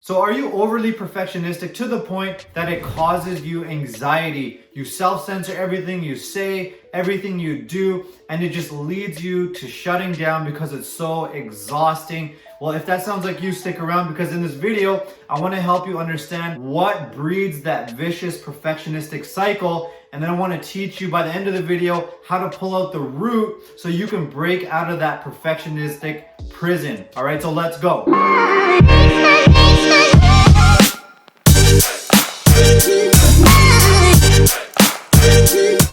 So are you overly perfectionistic to the point that it causes you anxiety? You self-censor everything you say, everything you do, and it just leads you to shutting down because it's so exhausting. Well, if that sounds like you, stick around, because in this video, I want to help you understand what breeds that vicious perfectionistic cycle. And then I want to teach you by the end of the video how to pull out the root so you can break out of that perfectionistic prison. All right, so let's go.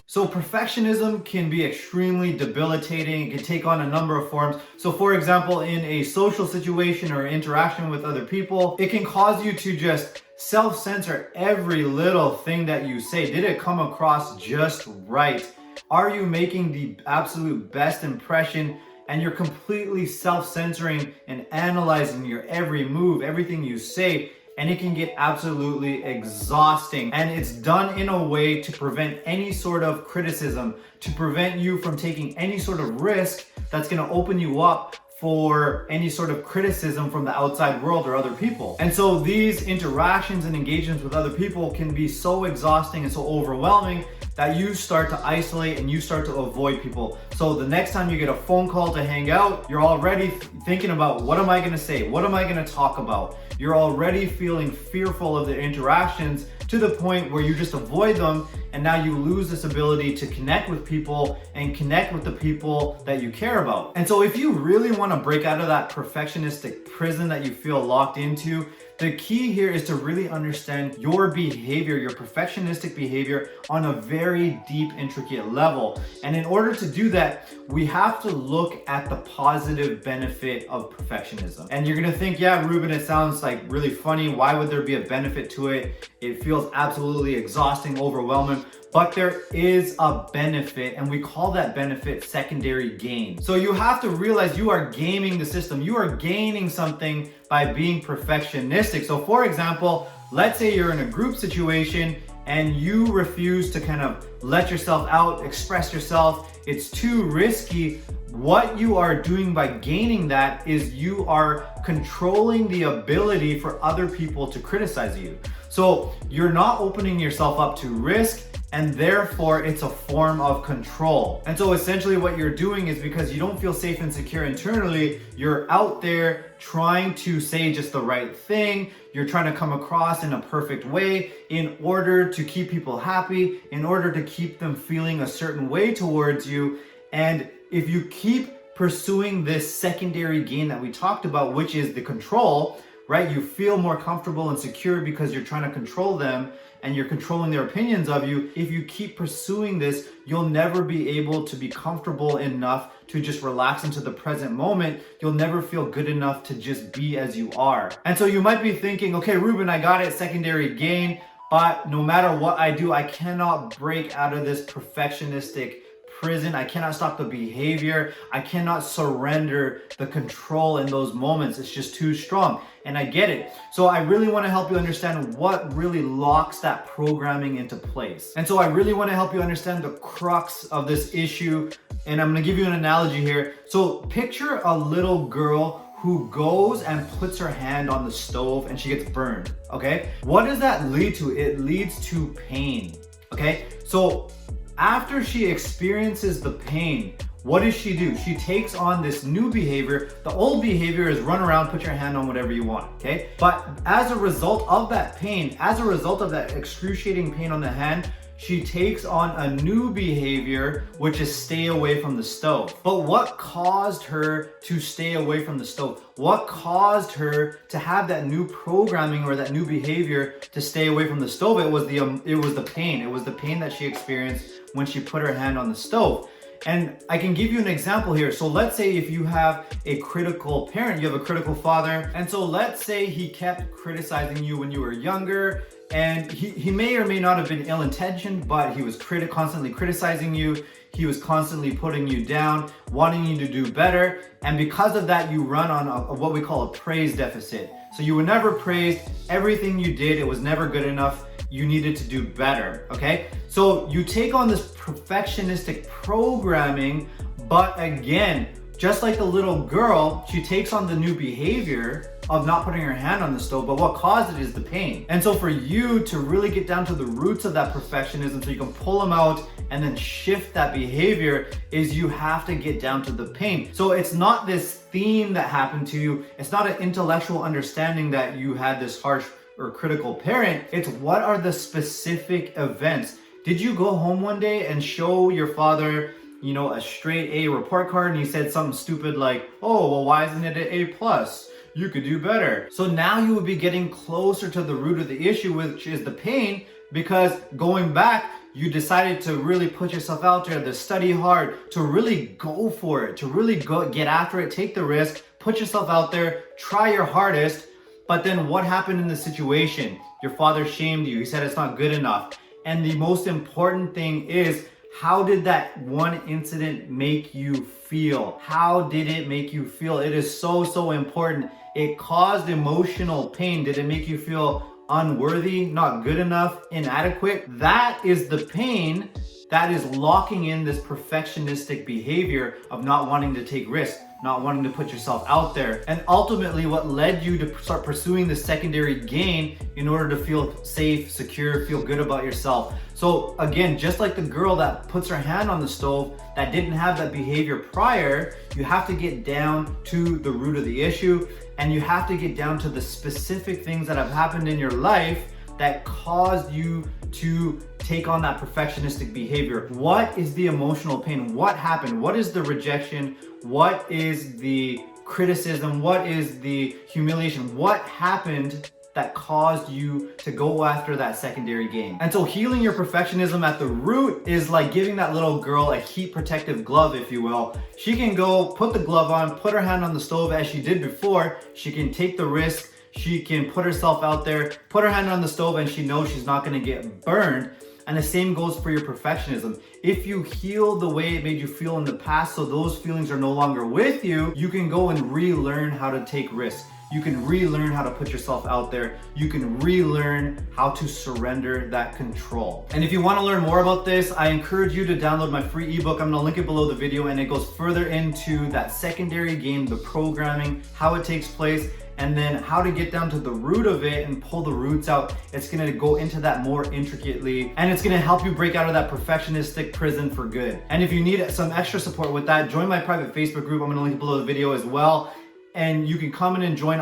So perfectionism can be extremely debilitating. It can take on a number of forms. So for example, in a social situation or interaction with other people, it can cause you to just self-censor every little thing that you say. Did it come across just right? Are you making the absolute best impression? And you're completely self-censoring and analyzing your every move, everything you say. And it can get absolutely exhausting. And it's done in a way to prevent any sort of criticism, to prevent you from taking any sort of risk that's gonna open you up for any sort of criticism from the outside world or other people. And so these interactions and engagements with other people can be so exhausting and so overwhelming that you start to isolate and you start to avoid people. So the next time you get a phone call to hang out, you're already thinking about, what am I gonna say? What am I gonna talk about? You're already feeling fearful of the interactions to the point where you just avoid them, and now you lose this ability to connect with people and connect with the people that you care about. And so if you really wanna break out of that perfectionistic prison that you feel locked into, the key here is to really understand your behavior, your perfectionistic behavior, on a very deep, intricate level. And in order to do that, we have to look at the positive benefit of perfectionism. And you're gonna think, yeah, Rubin, it sounds like really funny. Why would there be a benefit to it? It feels absolutely exhausting, overwhelming. But there is a benefit, and we call that benefit secondary gain. So you have to realize you are gaming the system. You are gaining something by being perfectionistic. So for example, let's say you're in a group situation and you refuse to kind of let yourself out, express yourself. It's too risky. What you are doing by gaining that is you are controlling the ability for other people to criticize you. So you're not opening yourself up to risk, and therefore it's a form of control. And so essentially what you're doing is, because you don't feel safe and secure internally, you're out there trying to say just the right thing. You're trying to come across in a perfect way in order to keep people happy, in order to keep them feeling a certain way towards you. And if you keep pursuing this secondary gain that we talked about, which is the control, right? You feel more comfortable and secure because you're trying to control them and you're controlling their opinions of you. If you keep pursuing this, you'll never be able to be comfortable enough to just relax into the present moment. You'll never feel good enough to just be as you are. And so you might be thinking, okay, Rubin, I got it, secondary gain, but no matter what I do, I cannot break out of this perfectionistic prison. I cannot stop the behavior. I cannot surrender the control in those moments. It's just too strong. And I get it. So I really want to help you understand what really locks that programming into place. And so I really want to help you understand the crux of this issue. And I'm going to give you an analogy here. So picture a little girl who goes and puts her hand on the stove and she gets burned. Okay. What does that lead to? It leads to pain. Okay. So after she experiences the pain, what does she do? She takes on this new behavior. The old behavior is run around, put your hand on whatever you want, okay? But as a result of that pain, as a result of that excruciating pain on the hand, she takes on a new behavior, which is stay away from the stove. But what caused her to stay away from the stove? What caused her to have that new programming or that new behavior to stay away from the stove? It was the pain. It was the pain that she experienced when she put her hand on the stove. And I can give you an example here. So let's say if you have a critical parent, you have a critical father. And so let's say he kept criticizing you when you were younger, and he may or may not have been ill-intentioned, but he was constantly criticizing you. He was constantly putting you down, wanting you to do better. And because of that, you run on what we call a praise deficit. So you were never praised. Everything you did, it was never good enough. You needed to do better, okay? So you take on this perfectionistic programming, but again, just like the little girl, she takes on the new behavior, of not putting your hand on the stove, but what caused it is the pain. And so for you to really get down to the roots of that perfectionism so you can pull them out and then shift that behavior, is you have to get down to the pain. So it's not this theme that happened to you. It's not an intellectual understanding that you had this harsh or critical parent. It's what are the specific events. Did you go home one day and show your father, you know, a straight A report card and he said something stupid like, oh, well, why isn't it an A plus? You could do better. So now you would be getting closer to the root of the issue, which is the pain, because going back, you decided to really put yourself out there, to study hard, to really go for it, to really go get after it, take the risk, put yourself out there, try your hardest. But then what happened in the situation? Your father shamed you. He said it's not good enough. And the most important thing is, how did that one incident make you feel? How did it make you feel? It is so, so important. It caused emotional pain. Did it make you feel unworthy, not good enough, inadequate? That is the pain that is locking in this perfectionistic behavior of not wanting to take risks, not wanting to put yourself out there. And ultimately what led you to start pursuing the secondary gain in order to feel safe, secure, feel good about yourself. So again, just like the girl that puts her hand on the stove that didn't have that behavior prior, you have to get down to the root of the issue, and you have to get down to the specific things that have happened in your life that caused you to take on that perfectionistic behavior. What is the emotional pain? What happened? What is the rejection? What is the criticism? What is the humiliation? What happened that caused you to go after that secondary gain? And so healing your perfectionism at the root is like giving that little girl a heat protective glove, if you will. She can go put the glove on, put her hand on the stove as she did before. She can take the risk. She can put herself out there, put her hand on the stove, and she knows she's not gonna get burned. And the same goes for your perfectionism. If you heal the way it made you feel in the past, so those feelings are no longer with you, you can go and relearn how to take risks. You can relearn how to put yourself out there. You can relearn how to surrender that control. And if you want to learn more about this, I encourage you to download my free ebook. I'm going to link it below the video, and it goes further into that secondary game, the programming, how it takes place, and then how to get down to the root of it and pull the roots out. It's gonna go into that more intricately, and it's gonna help you break out of that perfectionistic prison for good. And if you need some extra support with that, join my private Facebook group. I'm gonna link it below the video as well. And you can come in and join.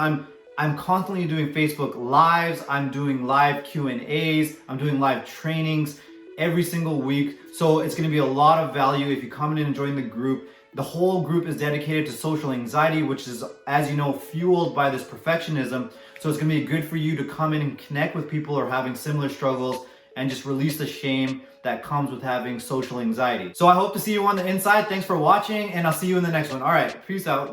I'm constantly doing Facebook Lives. I'm doing live Q&As. I'm doing live trainings every single week. So it's gonna be a lot of value if you come in and join the group. The whole group is dedicated to social anxiety, which is, as you know, fueled by this perfectionism. So it's gonna be good for you to come in and connect with people who are having similar struggles and just release the shame that comes with having social anxiety. So I hope to see you on the inside. Thanks for watching, and I'll see you in the next one. All right, peace out.